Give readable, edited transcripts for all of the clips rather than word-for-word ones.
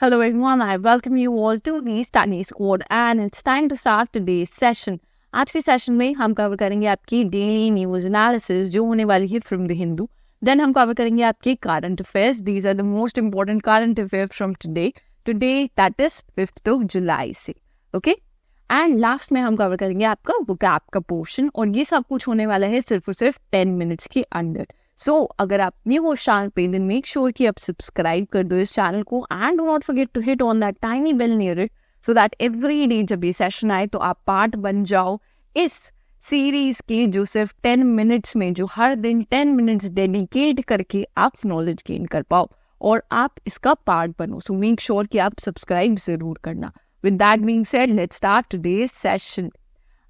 Hello everyone, I welcome you all to the Study Squad and it's time to start today's session. आज के session में हम cover करेंगे आपकी daily news analysis जो होने वाली है फ्रॉम द हिंदू. देन हम कवर करेंगे आपके current affairs. These are the most important current affair from today that is 5th of July से. ओके एंड लास्ट में हम कवर करेंगे आपका वोकैब का पोर्शन और ये सब कुछ होने वाला है सिर्फ और सिर्फ 10 मिनट्स के अंदर. सो अगर आप न्यू हो चैनल पे देन मेक श्योर कि आप सब्सक्राइब कर दो इस चैनल को and do not forget to hit on that tiny bell near it so that every day जब ये सेशन आए तो आप पार्ट बन जाओ इस सीरीज के जो सिर्फ 10 मिनट्स में जो हर दिन 10 मिनट्स डेडिकेट करके आप नॉलेज गेन कर पाओ और आप इसका पार्ट बनो. सो मेक श्योर कि आप सब्सक्राइब जरूर करना. With that being said let's start today's session.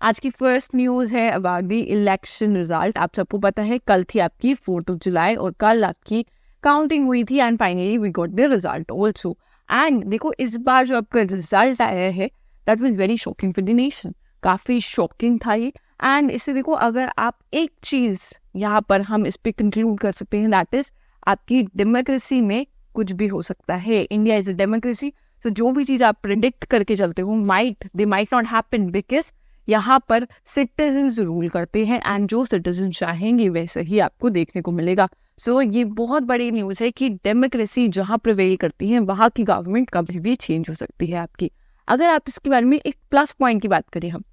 आज की फर्स्ट न्यूज है अबाउट द इलेक्शन रिजल्ट. आप सबको पता है कल थी आपकी 4th of July और कल आपकी काउंटिंग हुई थी and finally we got the result also. And देखो इस बार जो आपका रिजल्ट आया है that was very shocking for the nation. काफी शॉकिंग था ये. एंड इससे देखो अगर आप एक चीज यहाँ पर हम इस पे कंक्लूड कर सकते हैं दैट इज आपकी डेमोक्रेसी में कुछ भी हो सकता है. India is a democracy. तो जो भी चीज आप प्रिडिक्ट करके चलते हो they might not happen because यहाँ पर सिटीजन्स रूल करते हैं एंड जो सिटीजन चाहेंगे वैसे ही आपको देखने को मिलेगा. सो ये बहुत बड़ी न्यूज़ है कि डेमोक्रेसी जहाँ प्रिवेल करती है वहाँ की गवर्नमेंट कभी भी चेंज हो सकती है आपकी. अगर आप इसके बारे में एक प्लस पॉइंट की बात करें हम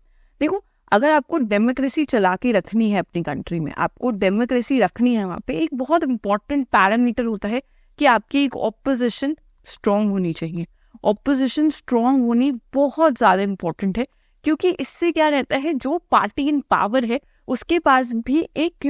देखो अगर आपको डेमोक्रेसी चला के रखनी है अपनी कंट्री में आपको डेमोक्रेसी रखनी है वहाँ पे एक बहुत इंपॉर्टेंट पैरामीटर होता है कि आपकी एक ऑपोजिशन स्ट्रांग होनी चाहिए. ऑपोजिशन स्ट्रांग होनी बहुत ज़्यादा इंपॉर्टेंट है क्योंकि इससे क्या रहता है जो पार्टी इन पावर है उसके पास भी एक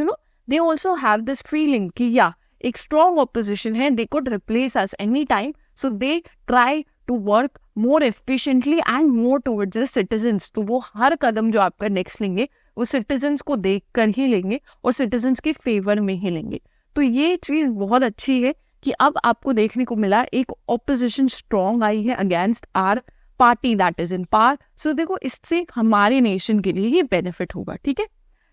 they also have this feeling कि या एक स्ट्रॉन्ग ऑपोजिशन है they could replace us any time. So they try to work more efficiently and more towards the citizens. तो वो हर कदम जो आपका नेक्स्ट लेंगे वो सिटीजन्स को देख कर ही लेंगे और सिटीजन्स के फेवर में ही लेंगे. तो ये चीज़ बहुत अच्छी है कि अब आपको देखने को मिला एक ऑपोजिशन स्ट्रॉन्ग आई है against our party that is in power. So देखो इससे हमारे नेशन के लिए ये बेनिफिट होगा. ठीक है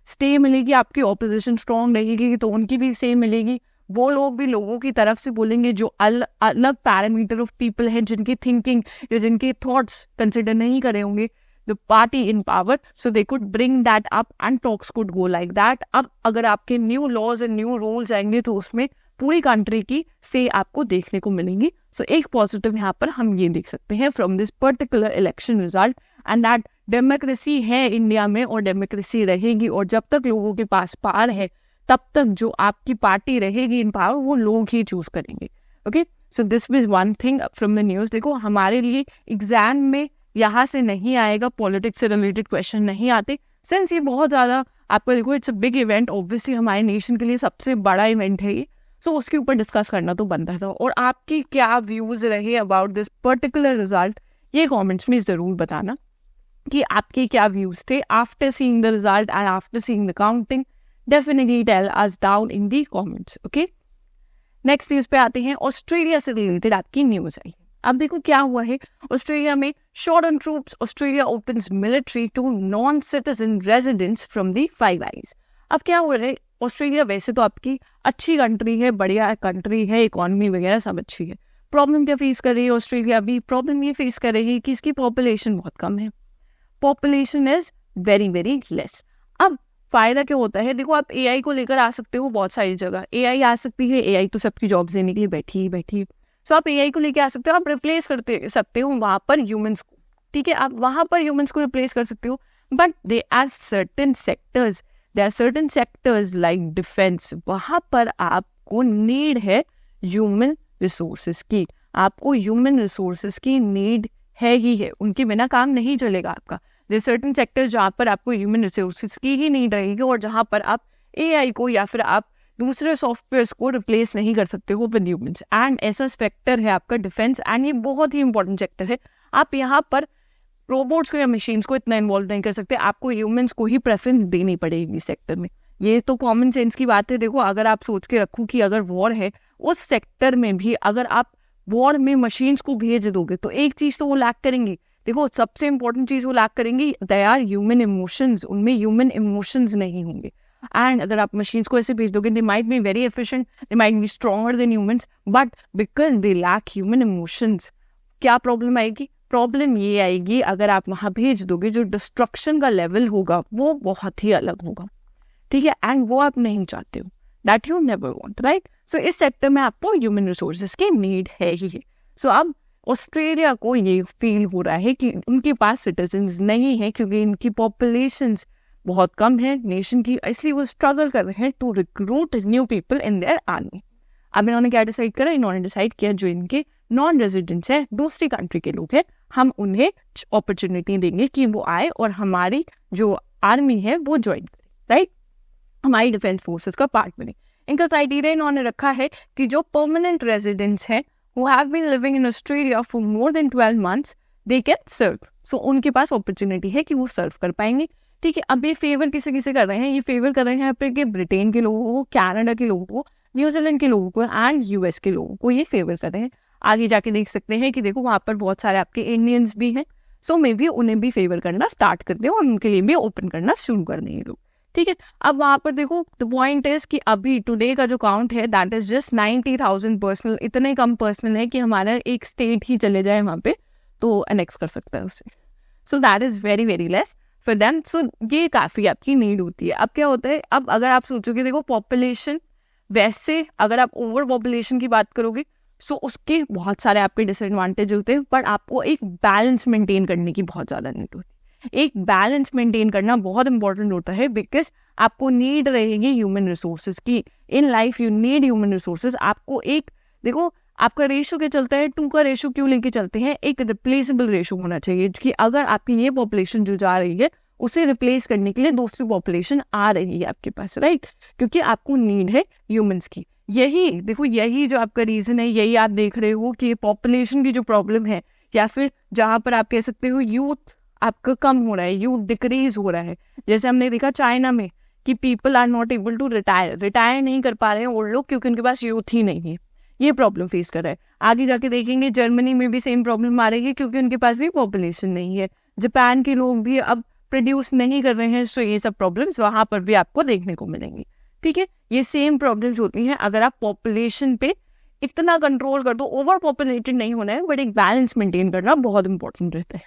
स्टे मिलेगी आपकी ऑपोजिशन स्ट्रॉन्ग रहेगी तो उनकी भी स्टे मिलेगी. वो लोग भी लोगों की तरफ से बोलेंगे जो अलग पैरामीटर ऑफ पीपल हैं जिनकी थिंकिंग या जिनके थॉट्स कंसिडर नहीं करे होंगे the party in power. So they could bring that up and talks could go like that. अब अगर आपके new laws and new rules आएंगे तो उसमें पूरी कंट्री की से आपको देखने को मिलेंगी. सो एक पॉजिटिव यहाँ पर हम ये देख सकते हैं from this particular election result and that democracy है इंडिया में और डेमोक्रेसी रहेगी और जब तक लोगों के पास पावर है तब तक जो आपकी पार्टी रहेगी इन पावर वो लोग ही चूज करेंगे. Okay so this was one thing from the news. देखो हमारे लिए एग्जाम में यहाँ से नहीं आएगा पॉलिटिक्स से रिलेटेड क्वेश्चन नहीं आते सिंस ये बहुत ज़्यादा आपको देखो it's a big event. Obviously हमारे नेशन के लिए सबसे बड़ा इवेंट है ये. सो उसके ऊपर डिस्कस करना तो बनता था. और आपकी क्या व्यूज रहे अबाउट दिस पर्टिकुलर रिजल्ट ये कमेंट्स में ज़रूर बताना कि आपके क्या व्यूज थे after seeing the result and after seeing the counting. Definitely tell us down in the comments. Okay next news पे आते हैं. ऑस्ट्रेलिया से रिलेटेड आपकी न्यूज़ आई. अब देखो क्या हुआ है ऑस्ट्रेलिया में. Short on troops Australia opens military to non citizen residents from the five eyes. अब क्या हुआ है ऑस्ट्रेलिया वैसे तो आपकी अच्छी कंट्री है बढ़िया कंट्री है इकोनॉमी वगैरह सब अच्छी है. प्रॉब्लम क्या फेस कर रही है ऑस्ट्रेलिया अभी. प्रॉब्लम ये फेस कर रही है कि इसकी पॉपुलेशन बहुत कम है. Population is very very less. अब फायदा क्या होता है देखो आप एआई को लेकर आ सकते हो बहुत सारी जगह. एआई आ सकती है. एआई तो सबकी जॉब्स लेने के लिए बैठी है. सो आप एआई को लेकर आ सकते हो. आप रिप्लेस करते सकते हो वहां पर ह्यूमंस को. ठीक है आप वहां पर ह्यूमंस को रिप्लेस कर सकते हो but they are certain sectors There are certain sectors like defense वहाँ पर आपको नीड है ह्यूमन रिसोर्सेज की. आपको ह्यूमन रिसोर्सेज की नीड है ही है. उनके बिना काम नहीं चलेगा आपका. There are certain sectors जहाँ पर आपको ह्यूमन रिसोर्सेज की ही नीड रहेगी और जहाँ पर आप एआई को या फिर आप दूसरे सॉफ्टवेयर को रिप्लेस नहीं कर सकते हो विद ह्यूमंस. एंड ऐसा सेक्टर है आपका डिफेंस एंड ये बहुत ही इंपॉर्टेंट सेक्टर है. आप यहाँ पर रोबोट्स को या मशीन्स को इतना इन्वॉल्व नहीं कर सकते. आपको ह्यूमंस को ही प्रेफरेंस देनी पड़ेगी इस सेक्टर में. ये तो कॉमन सेंस की बात है. देखो अगर आप सोच के रखो कि अगर वॉर है उस सेक्टर में भी अगर आप वॉर में मशीन्स को भेज दोगे तो एक चीज तो वो लैक करेंगी. देखो सबसे इंपॉर्टेंट चीज वो लैक करेंगी दे आर ह्यूमन इमोशंस. उनमें ह्यूमन इमोशंस नहीं होंगे. एंड अगर आप मशीन्स को ऐसे भेज दोगे they might be very efficient they might be stronger than humans but because they lack human emotions क्या प्रॉब्लम आएगी? प्रॉब्लम ये आएगी अगर आप वहाँ भेज दोगे, जो डिस्ट्रक्शन का लेवल होगा वो बहुत ही अलग होगा, ठीक है, एंड वो आप नहीं चाहते हो, that you never want, right? So इस सेक्टर में आपको ह्यूमन रिसोर्सेज की नीड है ही है। सो अब ऑस्ट्रेलिया को ये फील हो रहा है कि उनके पास सिटीजन्स नहीं है, क्योंकि इनकी पॉपुलेशन बहुत कम है नेशन की, इसलिए वो स्ट्रगल कर रहे हैं to recruit new people in their army. अब इन्होंने क्या डिसाइड करा? इन्होंने डिसाइड किया जो इनके नॉन रेजिडेंट्स है, दूसरी कंट्री के लोग हैं, हम उन्हें अपॉर्चुनिटी देंगे कि वो आए और हमारी जो आर्मी है वो ज्वाइन करे, राइट, हमारी डिफेंस फोर्सेस का पार्ट बने। इनका क्राइटेरिया इन्होंने रखा है कि जो परमानेंट रेजिडेंट्स हैं who have been living in Australia for more than 12 months, they can serve. So उनके पास अपॉर्चुनिटी है कि वो सर्व कर पाएंगे, ठीक है। अब ये फेवर किसे किसे कर रहे हैं? ये फेवर कर रहे हैं आपके ब्रिटेन के लोगों को, कनाडा के लोगों को, न्यूजीलैंड के लोगों को एंड यूएस के लोगों को ये फेवर कर रहे हैं। आगे जाके देख सकते हैं कि देखो वहाँ पर बहुत सारे आपके इंडियंस भी हैं, सो मे बी उन्हें भी फेवर करना स्टार्ट कर दें और उनके लिए भी ओपन करना शुरू कर देंगे लोग, ठीक है। अब वहाँ पर देखो द पॉइंट इज कि अभी टुडे का जो काउंट है दैट इज जस्ट 90,000 पर्सनल, इतने कम पर्सनल है कि हमारा एक स्टेट ही चले जाए वहाँ पे तो अनेक्स कर सकता है उससे। So that is very very less for them. So ये काफ़ी आपकी नीड होती है। अब क्या होता है, अब अगर आप सोचोगे देखो पॉपुलेशन, वैसे अगर आप ओवर पॉपुलेशन की बात करोगे सो उसके बहुत सारे आपके डिसएडवांटेज होते हैं, बट आपको एक बैलेंस मेंटेन करने की बहुत ज़्यादा नीड होती है। एक बैलेंस मेंटेन करना बहुत इंपॉर्टेंट होता है, बिकॉज आपको नीड रहेगी ह्यूमन रिसोर्सेज की। In life you need human resources. आपको एक देखो आपका रेशो क्या चलता है, 2 का रेशो क्यों लेके चलते हैं? एक रिप्लेसेबल रेशो होना चाहिए कि अगर आपकी ये पॉपुलेशन जो जा रही है उसे रिप्लेस करने के लिए दूसरी पॉपुलेशन आ रही है आपके पास, राइट, क्योंकि आपको नीड है ह्यूमंस की। यही देखो, यही जो आपका रीजन है, यही आप देख रहे हो कि पॉपुलेशन की जो प्रॉब्लम है, या फिर जहाँ पर आप कह सकते हो यूथ आपका कम हो रहा है, यूथ डिक्रीज हो रहा है। जैसे हमने देखा चाइना में कि people are not able to retire नहीं कर पा रहे हैं और लोग, क्योंकि उनके पास यूथ ही नहीं है। ये प्रॉब्लम फेस कर रहा है। आगे जाके देखेंगे जर्मनी में भी सेम प्रॉब्लम आ रही है, क्योंकि उनके पास भी पॉपुलेशन नहीं है। जापान के लोग भी अब प्रोड्यूस नहीं कर रहे हैं, सो ये सब प्रॉब्लम्स वहां पर भी आपको देखने को मिलेंगी, ठीक है। ये सेम प्रॉब्लम्स होती हैं अगर आप पॉपुलेशन पे इतना कंट्रोल कर दो। ओवर पॉपुलेटेड नहीं होना है, बट एक बैलेंस मेंटेन करना बहुत इंपॉर्टेंट रहता है।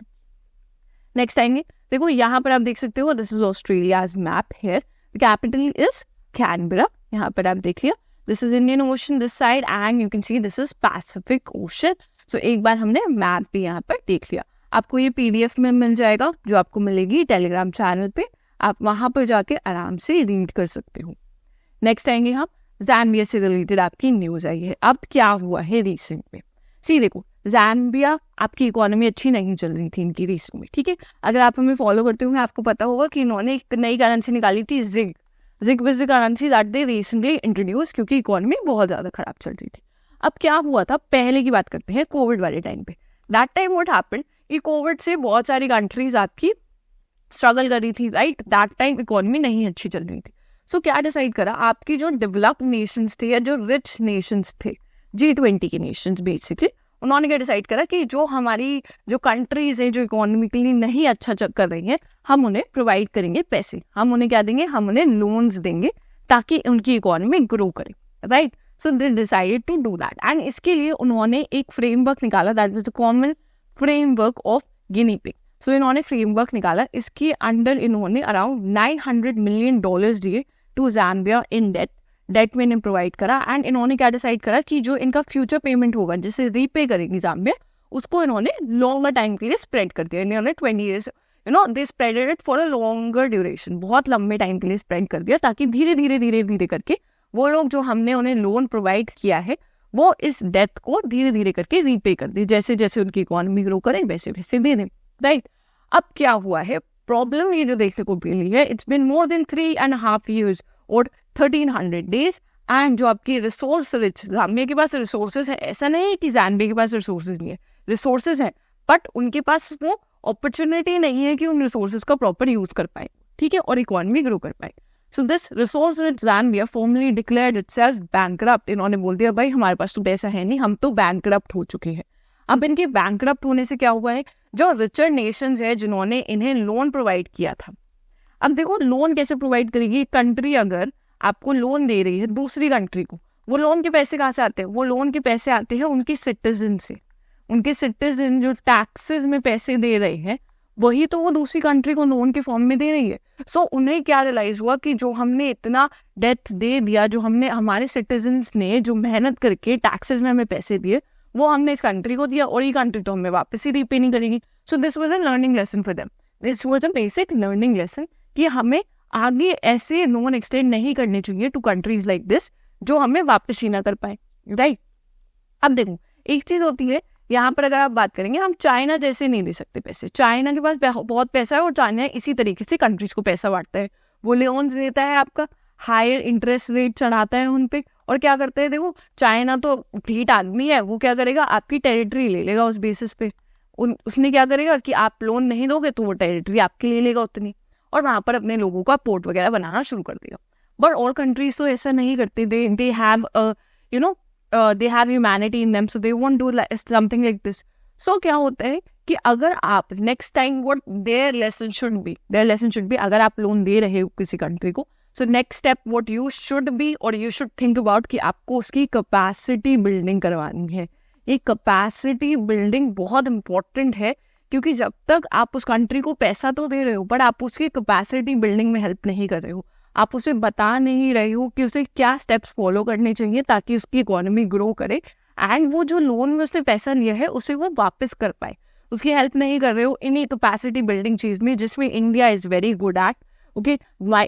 नेक्स्ट आएंगे, देखो यहाँ पर आप देख सकते हो, this is Australia's map here, the capital is Canberra. यहाँ पर आप देखिए this is Indian Ocean this side and you can see this is Pacific Ocean. So एक बार हमने मैप भी यहाँ पर देख लिया। आपको ये PDF में मिल जाएगा, जो आपको मिलेगी टेलीग्राम चैनल पे, आप वहां पर जाके आराम से रीड कर सकते हो। नेक्स्ट आएंगे हम, ज़ैम्बिया से रिलेटेड आपकी न्यूज आई है। अब क्या हुआ है रिसेंट में? सी देखो, ज़ैम्बिया आपकी इकोनॉमी अच्छी नहीं चल रही थी इनकी रिसेंट में, ठीक है। अगर आप हमें फॉलो करते होंगे आपको पता होगा कि इन्होंने एक नई करेंसी निकाली थी, जिग विज the currency that they recently introduce, क्योंकि इकोनॉमी बहुत ज्यादा खराब चल रही थी। अब क्या हुआ था, पहले की बात करते हैं, कोविड वाले टाइम पे। दैट टाइम व्हाट हैपेंड, ये कोविड से बहुत सारी कंट्रीज आपकी स्ट्रगल कर रही थी, राइट। दैट टाइम इकोनॉमी नहीं अच्छी चल रही थी। सो क्या डिसाइड करा, आपकी जो डेवलप्ड नेशंस थे या जो रिच नेशंस थे, G20 के नेशंस बेसिकली, उन्होंने क्या डिसाइड करा कि जो हमारी जो कंट्रीज हैं जो इकोनॉमिकली नहीं अच्छा कर रही हैं, हम उन्हें प्रोवाइड करेंगे पैसे। हम उन्हें क्या देंगे, हम उन्हें लोन्स देंगे ताकि उनकी इकोनॉमी ग्रो करे, right. So they decided to do that and इसके लिए उन्होंने एक फ्रेमवर्क निकाला, that was the common framework of guinea pig. So इन्होंने फ्रेमवर्क निकाला, इसके अंडर इन्होंने अराउंड $900 मिलियन दिए टू ज़ैम्बिया इन डेट में इन्हें प्रोवाइड करा। एंड इन्होंने क्या डिसाइड करा कि जो इनका फ्यूचर पेमेंट होगा, जिसे रीपे करेगी ज़ैम्बिया, उसको इन्होंने लॉन्गर टाइम के लिए स्प्रेड कर दिया। इन्होंने 20 years they spreaded it for a longer duration, बहुत लंबे टाइम के लिए स्प्रेड कर दिया, ताकि धीरे धीरे करके वो लोग जो हमने उन्हें लोन प्रोवाइड किया है वो इस डेट को धीरे धीरे करके रीपे कर दे, जैसे जैसे उनकी इकोनॉमी ग्रो करे वैसे वैसे दे दें, राइट। अब क्या हुआ है, प्रॉब्लम ये जो देखने को मिली है, it's been more than 3.5 years और 1300 days। एंड जो आपकी रिसोर्स रिच ज़ाम्बिया के पास रिसोर्सेज है, ऐसा नहीं है कि ज़ाम्बिया के पास रिसोर्सेज नहीं है, रिसोर्सेज हैं, बट उनके पास वो अपॉर्चुनिटी नहीं है कि उन रिसोर्सेज का प्रॉपर यूज कर पाए, ठीक है, और इकोनॉमी ग्रो कर पाए। So this resource rich Zambia formally declared itself bankrupt. इन्होंने बोल दिया भाई हमारे पास तो पैसा है नहीं, हम तो बैंकरप्ट हो चुके हैं। अब इनके बैंकरप्ट होने से क्या हुआ है, जो रिचर नेशंस है जिन्होंने इन्हें लोन प्रोवाइड किया था, अब देखो लोन कैसे प्रोवाइड करेगी कंट्री, अगर आपको लोन दे रही है दूसरी कंट्री को, वो लोन के पैसे कहाँ से आते हैं, वो लोन के पैसे आते हैं उनकी सिटीजन से। उनके सिटीजन जो टैक्सेस में पैसे दे रहे हैं वही तो वो दूसरी कंट्री को लोन के फॉर्म में दे रही है. सो उन्हें क्या रियलाइज हुआ कि जो हमने इतना डेट दे दिया, जो हमने हमारे सिटीजन्स ने जो मेहनत करके टैक्सेस में हमें पैसे दिए वो हमने इस कंट्री को दिया और ये कंट्री तो हमें वापस ही रीपे नहीं करेगी. So this was a learning lesson for them. This was a basic learning lesson कि हमें आगे ऐसे लोन एक्सटेंड नहीं करने चाहिए टू कंट्रीज लाइक दिस जो हमें वापस ही ना कर पाए. राइट. अब देखो एक चीज होती है यहाँ पर, अगर आप बात करेंगे हम चाइना जैसे नहीं दे सकते पैसे. चाइना के पास बहुत पैसा है और चाइना इसी तरीके से कंट्रीज को पैसा बांटता है. वो लोन्स देता है, आपका हायर इंटरेस्ट रेट चढ़ाता है उन पे, और क्या करते हैं देखो चाइना तो ढीठ आदमी है, वो क्या करेगा आपकी टेरिटरी ले लेगा उस बेसिस पे. उसने क्या करेगा कि आप लोन नहीं दोगे तो वो टेरिटरी आपके ले लेगा उतनी, और वहां पर अपने लोगों का पोर्ट वगैरह बनाना शुरू कर देगा. बट और कंट्रीज तो ऐसा नहीं करते. They have you know they have humanity in them, so they won't do something like this. So क्या होता है कि अगर आप next time what their lesson should be, अगर आप लोन दे रहे हो किसी कंट्री को, so next step what you should be or you should think about कि आपको उसकी कैपेसिटी बिल्डिंग करवानी है. ये कैपेसिटी बिल्डिंग बहुत इंपॉर्टेंट है, क्योंकि जब तक आप उस कंट्री को पैसा तो दे रहे हो बट आप उसकी कैपेसिटी बिल्डिंग में हेल्प नहीं कर रहे हो, आप उसे बता नहीं रहे हो कि उसे क्या स्टेप्स फॉलो करने चाहिए ताकि उसकी इकोनॉमी ग्रो करे एंड वो जो लोन में उसने पैसा लिया है उसे वो वापस कर पाए, उसकी हेल्प नहीं कर रहे हो इन्हीं कैपेसिटी बिल्डिंग चीज में, जिसमें India is very good at. Okay,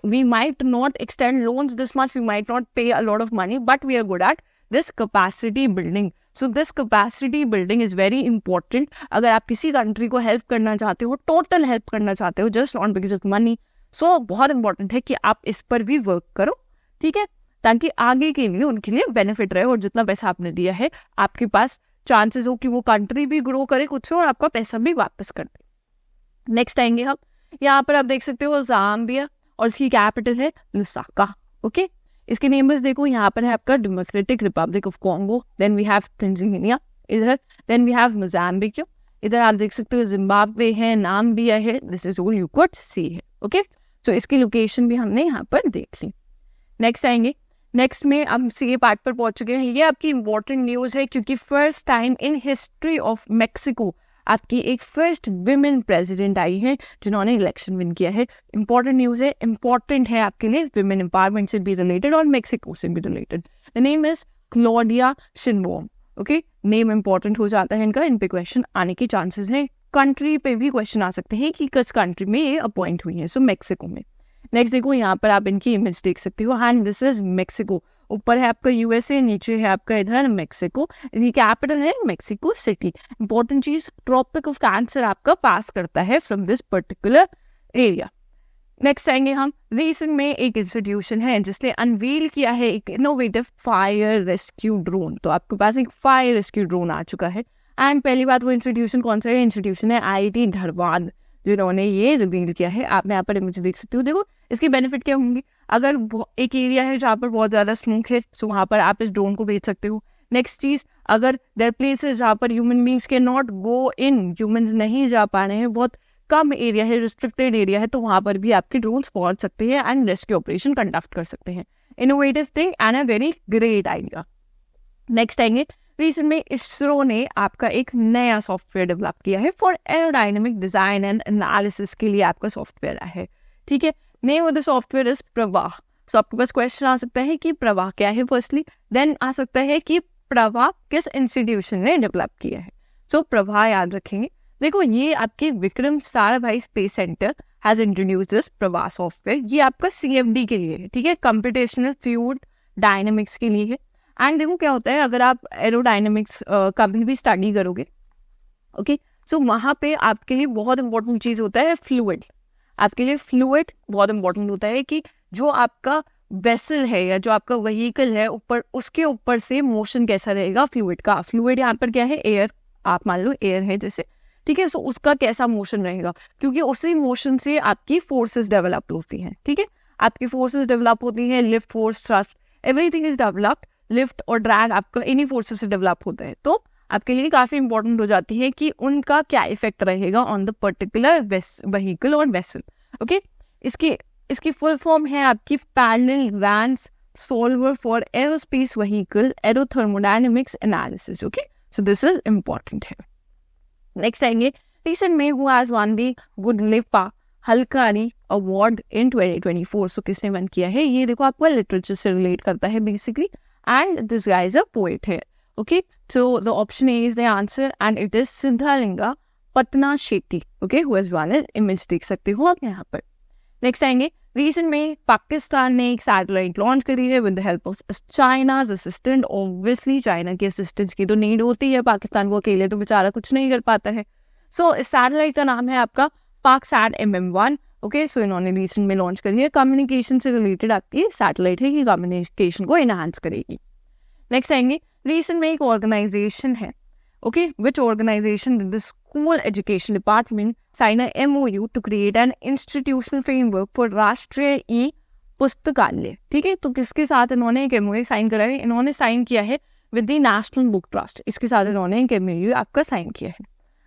we might not extend loans this much, we might not pay a lot of money, but we are good at this capacity building. So this capacity building is very important. अगर आप किसी country को help करना चाहते हो, total help करना चाहते हो, just not because of money, so बहुत इंपॉर्टेंट है कि आप इस पर भी वर्क करो. ठीक है, ताकि आगे के लिए उनके लिए बेनिफिट रहे और जितना पैसा आपने दिया है आपके पास चांसेस हो कि वो कंट्री भी ग्रो करे कुछ और आपका पैसा भी वापस कर दे. नेक्स्ट आएंगे हम, यहाँ पर आप देख सकते हो ज़ाम्बिया और इसकी कैपिटल है लुसाका. ओके, इसके नेम्स देखो, यहाँ पर है आपका Democratic Republic of Congo, then we have Tanzania इधर, देन वी हैव मोजाम्बिक, इधर आप देख सकते हो जिम्बाब्वे है, नाम्बिया है. This is all you could see है. ओके, तो इसकी लोकेशन भी हमने यहाँ पर देख ली. नेक्स्ट आएंगे, नेक्स्ट में हम सी पार्ट पर पहुंच चुके हैं. ये आपकी इंपॉर्टेंट न्यूज़ है क्योंकि first time in history of Mexico आपकी एक फर्स्ट विमेन प्रेसिडेंट आई है जिन्होंने इलेक्शन विन किया है. इंपॉर्टेंट न्यूज़ है, इंपॉर्टेंट है आपके लिए, विमेन एम्पावरमेंट से भी रिलेटेड और मेक्सिको से भी related. The name is Claudia Sheinbaum. Okay, name important हो जाता है इनका, इन पे क्वेश्चन आने के चांसेस हैं. कंट्री पे भी क्वेश्चन आ सकते हैं कि किस कंट्री में ये अपॉइंट हुई है. सो मेक्सिको में. नेक्स्ट देखो, यहाँ पर आप इनकी इमेज देख सकते हो एंड दिस इज मेक्सिको. ऊपर है आपका यूएसए, नीचे है आपका इधर मेक्सिको. इनकी कैपिटल है मेक्सिको सिटी. इंपॉर्टेंट चीज, ट्रॉपिक ऑफ कैंसर आपका पास करता है from this particular area. Next आएंगे हम, रीसेंट में एक इंस्टीट्यूशन है जिसने अनवील किया है एक इनोवेटिव फायर रेस्क्यू ड्रोन. तो आपके पास एक फायर रेस्क्यू ड्रोन आ चुका है. एंड पहली बात, वो इंस्टीट्यूशन कौन सा है? इंस्टीट्यूशन है IIT धनबाद, जिन्होंने ये रिवील किया है. आपने यहाँ पर इमेज देख सकते हो. देखो इसकी बेनिफिट क्या होंगी. अगर एक एरिया है जहाँ पर बहुत ज़्यादा स्मोक है, सो वहाँ पर आप इस ड्रोन को भेज सकते हो. नेक्स्ट चीज़, अगर देयर प्लेसेस जहाँ पर ह्यूमन बींग्स के नॉट गो इन, ह्यूमन्स नहीं जा पा रहे हैं, बहुत कम एरिया है, रिस्ट्रिक्टेड एरिया है, तो वहाँ पर भी आपके ड्रोन्स पहुँच सकते हैं एंड रेस्क्यू ऑपरेशन कंडक्ट कर सकते हैं. Innovative thing and a very great idea. Next आएंगे, रिसेंट में इसरो ने आपका एक नया सॉफ्टवेयर डेवलप किया है for aerodynamic design and analysis के लिए आपका सॉफ्टवेयर है. ठीक है, name of the software is प्रवाह. सो आपके पास क्वेश्चन आ सकता है कि प्रवाह क्या है फर्स्टली, देन आ सकता है कि प्रवाह किस इंस्टीट्यूशन ने डेवलप किया है. सो प्रवाह याद रखेंगे. देखो ये आपके Vikram Sarabhai space centre has introduced this प्रवाह सॉफ्टवेयर. ये आपका CFD के लिए है. ठीक है, कंप्यूटेशनल फ्लूइड डायनेमिक्स के लिए है. एंड देखो क्या होता है, अगर आप एरोडायनेमिक्स कभी भी स्टडी करोगे, ओके, सो वहाँ पे आपके लिए बहुत इंपॉर्टेंट चीज़ होता है फ्लूइड. आपके लिए फ्लूइड बहुत इंपॉर्टेंट होता है कि जो आपका वेसल है या जो आपका व्हीकल है ऊपर, उसके ऊपर से मोशन कैसा रहेगा फ्लूइड का. फ्लूइड यहाँ पर क्या है? एयर. आप मान लो एयर है जैसे, ठीक है, सो उसका कैसा मोशन रहेगा, क्योंकि उसी मोशन से आपकी फोर्सेस डेवलप होती हैं. ठीक है, आपकी फोर्सेस डेवलप होती हैं, lift force, thrust, everything is developed. Lift और ड्रैग आपका इन्हीं फोर्सेस से डेवलप होता है. तो आपके लिए काफ़ी इंपॉर्टेंट हो जाती है कि उनका क्या इफेक्ट रहेगा ऑन द पर्टिकुलर व्हीकल और वेसल. ओके, इसकी फुल फॉर्म है आपकी parallel grands solver for aerospace vehicle aerothermodynamics analysis. Okay, so this is important है. नेक्स्ट आएंगे रिसेंट में who has won the Gudlipa Halkari award in 2024. सो किसने वन किया है? ये देखो आपको लिटरेचर से रिलेट करता है basically, and this guy is a poet है. Okay, so the option A is the answer and it is Siddhalinga Pattana Shetty. Okay, who has won image देख सकते हो आप यहाँ पर. नेक्स्ट आएंगे रिसेंट में पाकिस्तान ने एक सैटेलाइट लॉन्च करी है with the help of China's assistant. Obviously China की असिस्टेंस की तो नीड होती है, पाकिस्तान को अकेले तो बेचारा कुछ नहीं कर पाता है. सो इस सैटेलाइट का नाम है आपका पाकसैट MM1. ओके, सो इन्होंने रिसेंट में लॉन्च करी है. कम्युनिकेशन से रिलेटेड आपकी सैटेलाइट है, ये कम्युनिकेशन को इनहांस करेगी. नेक्स्ट आएंगे रिसेंट में एक ऑर्गेनाइजेशन है. Okay, which organization with the school education department sign a MOU to create an institutional framework for Rashtriya e पुस्तकालय. ठीक है, तो किसके साथ इन्होंने एक MOU साइन करा है? इन्होंने साइन किया है with the national book trust. इसके साथ इन्होंने एक MOU आपका साइन किया है.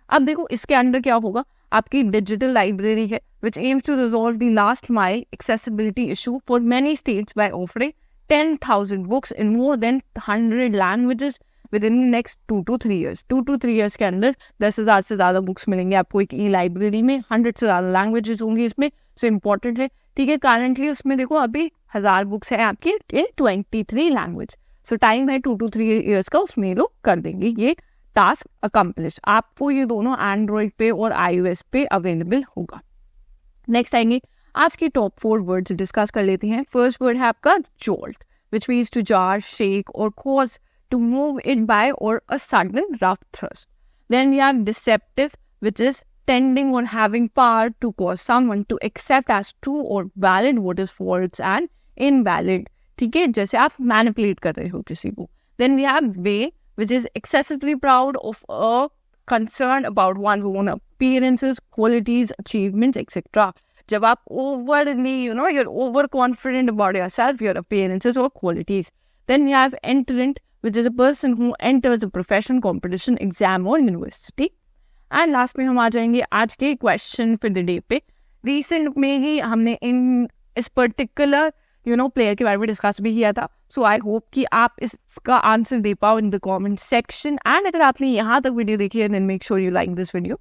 अब देखो इसके अंडर क्या होगा, आपकी डिजिटल लाइब्रेरी है which aims to resolve the last mile accessibility issue for many states by offering 10,000 books in more than 100 languages within next 2 to 3 years. 2 to 3 years के अंदर 10,000 से ज़्यादा बुक्स मिलेंगे आपको एक ई लाइब्रेरी में. 100 से ज़्यादा लैंग्वेजेस होंगी इसमें, सो इम्पॉर्टेंट है. ठीक है, करंटली उसमें देखो अभी 1000 बुक्स हैं आपकी इन 23 लैंग्वेज. सो टाइम है 2 to 3 years का, उसमें लोग कर देंगे ये टास्क अकम्प्लिश. आपको ये दोनों एंड्रॉइड पे और iOS पे अवेलेबल होगा. नेक्स्ट आएंगे आज की टॉप 4 वर्ड्स डिस्कस कर लेते हैं. फर्स्ट वर्ड है आपका jolt, which means to jar, shake or cause to move it by or a sudden rough thrust. Then we have deceptive, which is tending or having power to cause someone to accept as true or valid what is false and invalid. ठीक है, जैसे आप manipulate कर रहे हो किसी को. Then we have vain, which is excessively proud of a concern about one's own appearances, qualities, achievements, etc. जब आप overly, you're overconfident about yourself, your appearances or qualities. Then we have entrant, which is a person who enters a profession, competition, exam or university. And last में हम आ जाएंगे आज के question for the day पे. Recent में ही हमने इस particular player के बारे में डिस्कस भी किया था. सो आई होप कि आप इसका आंसर दे पाओ in the comment section. And अगर आपने यहाँ तक वीडियो देखी है then make sure you like this video,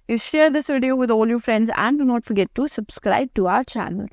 you share this video with all your friends and do not forget to subscribe to our channel.